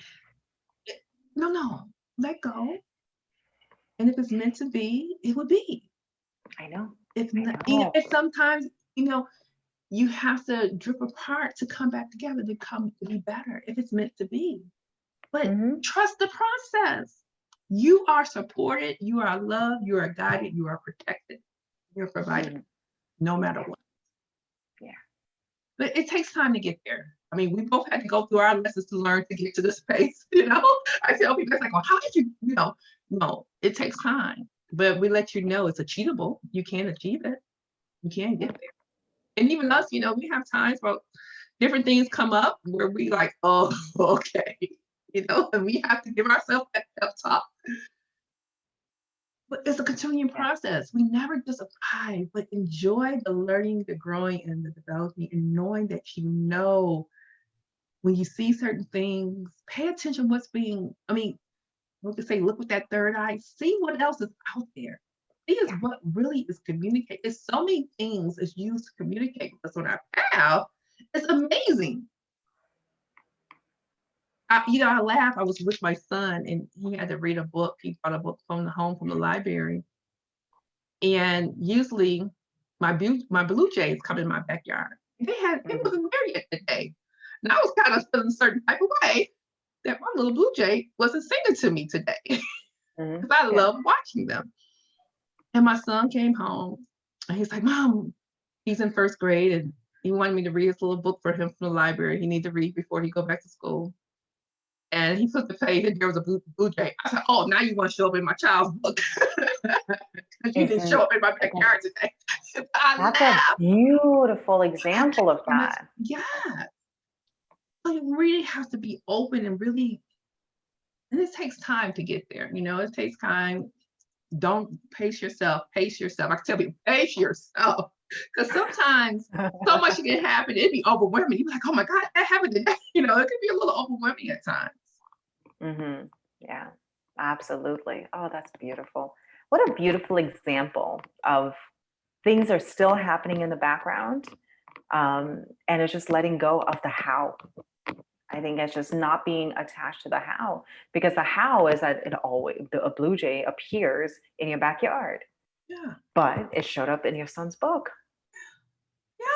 Speaker 1: No, let go. And if it's meant to be, it will be.
Speaker 2: I know.
Speaker 1: If
Speaker 2: I
Speaker 1: not,
Speaker 2: know.
Speaker 1: and sometimes, you have to drip apart to come back together to be better if it's meant to be. But
Speaker 2: Mm-hmm.
Speaker 1: trust the process. You are supported, you are loved, you are guided, you are protected, you're provided,
Speaker 2: Mm-hmm.
Speaker 1: no matter
Speaker 2: Yeah.
Speaker 1: what.
Speaker 2: Yeah.
Speaker 1: But it takes time to get there. I mean, we both had to go through our lessons to learn to get to this space. I tell people, it's like, well, how did no, it takes time. But we let you know it's achievable. You can achieve it. You can get there. And even us, we have times where different things come up where we like, oh, okay, and we have to give ourselves that pep talk. But it's a continuing
Speaker 2: Yeah.
Speaker 1: process. We never just arrive, but enjoy the learning, the growing, and the developing, and knowing that when you see certain things, pay attention what's being, I mean, we could say, look with that third eye, see what else is out there. See is
Speaker 2: Yeah.
Speaker 1: what really is communicate. There's so many things is used to communicate with us on our path. It's amazing. I laugh. I was with my son and he had to read a book. He brought a book from the home from the library. And usually my blue jays come in my backyard. It
Speaker 2: Mhm.
Speaker 1: wasn't there yet today. And I was kind of feeling a certain type of way that my little blue jay wasn't singing to me today because
Speaker 2: Mhm.
Speaker 1: I
Speaker 2: Yeah.
Speaker 1: love watching them. And my son came home and he's like, Mom, he's in first grade and he wanted me to read his little book for him from the library. He needed to read before he go back to school. And he took the page and there was a blue jay. I said, oh, now you want to show up in my child's book because you didn't show
Speaker 2: Isn't
Speaker 1: up in my backyard today. I
Speaker 2: That's a
Speaker 1: laughed.
Speaker 2: beautiful example of
Speaker 1: Honest,
Speaker 2: that.
Speaker 1: yeah. But you really have to be open and really, and it takes time to get there. It takes time. Don't pace yourself. Pace yourself. I can tell people, pace yourself. Because sometimes so much can happen, it'd be overwhelming. You'd be like, oh my God, that happened today. It could be a little overwhelming at times.
Speaker 2: Mhm. Yeah, absolutely. Oh, that's beautiful. What a beautiful example of things are still happening in the background, and it's just letting go of the how. I think it's just not being attached to the how, because the how is that a blue jay appears in your backyard,
Speaker 1: Yeah.
Speaker 2: but it showed up in your son's book.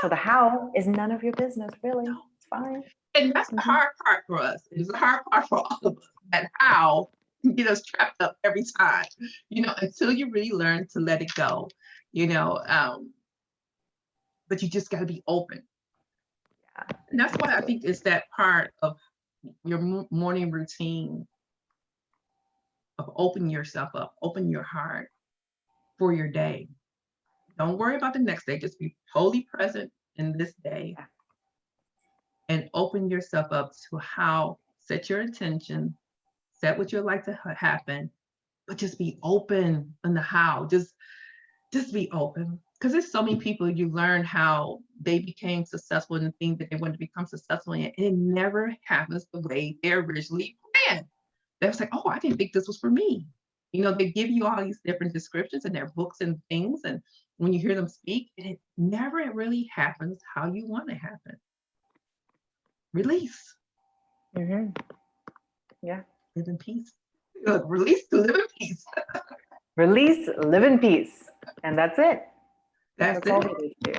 Speaker 2: So
Speaker 1: Yeah.
Speaker 2: the how is none of your business, really.
Speaker 1: No.
Speaker 2: It's fine.
Speaker 1: And that's the
Speaker 2: Mhm.
Speaker 1: hard part for us. It's the hard part for all of us. That how can get us trapped up every time. Until you really learn to let it go. You know, um, but you just got to be open.
Speaker 2: Yeah,
Speaker 1: And that's why I
Speaker 2: absolutely.
Speaker 1: think it's that part of your morning routine of opening yourself up, open your heart for your day. Don't worry about the next day. Just be totally present in this day
Speaker 2: Yeah.
Speaker 1: and open yourself up to how set your intention, set what you'd like to happen, but just be open in the how. Just be open. Because there's so many people you learn how they became successful in the thing that they wanted to become successful in, and it never happens the way they originally planned. They was like, oh, I didn't think this was for me. They give you all these different descriptions in their books and things. And when you hear them speak, it never really happens how you want it to happen. Release,
Speaker 2: Hmm. Yeah.
Speaker 1: live in peace. Look, release to live in peace.
Speaker 2: Release, live in peace. And that's it.
Speaker 1: That's
Speaker 2: That's all
Speaker 1: it.
Speaker 2: we need to do.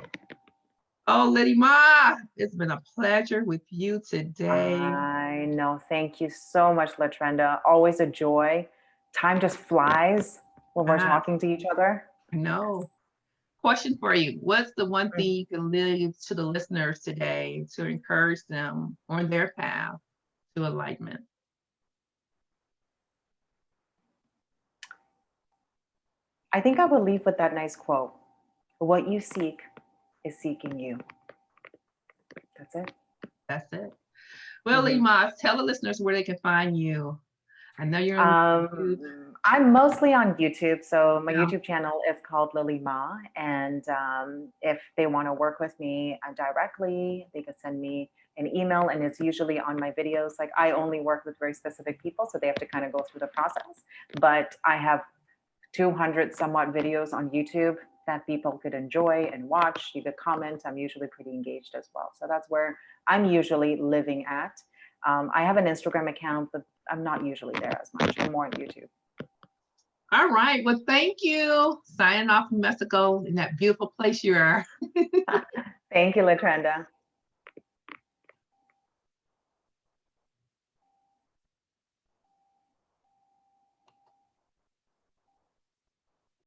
Speaker 1: Oh, Lady Ma, it's been a pleasure with you today.
Speaker 2: I know. Thank you so much, Latrenda. Always a joy. Time just flies when we're
Speaker 1: Ah,
Speaker 2: talking to each other.
Speaker 1: I know. Question for you. What's the one thing
Speaker 2: Mhm.
Speaker 1: you can leave to the listeners today to encourage them on their path to enlightenment?
Speaker 2: I think I will leave with that nice quote. What you seek is seeking you. That's it.
Speaker 1: That's it. Well,
Speaker 2: Hmm.
Speaker 1: Lima, tell the listeners where they can find you. I know you're on YouTube.
Speaker 2: I'm mostly on YouTube. So my
Speaker 1: Yeah.
Speaker 2: YouTube channel is called Lily Ma. And if they want to work with me directly, they could send me an email. And it's usually on my videos. Like I only work with very specific people. So they have to kind of go through the process. But I have 200 somewhat videos on YouTube that people could enjoy and watch. You could comment. I'm usually pretty engaged as well. So that's where I'm usually living at. I have an Instagram account, but I'm not usually there as much. I'm more on YouTube.
Speaker 1: All right. Well, thank you. Signing off from Mexico in that beautiful place you are.
Speaker 2: Thank you, Latrenda.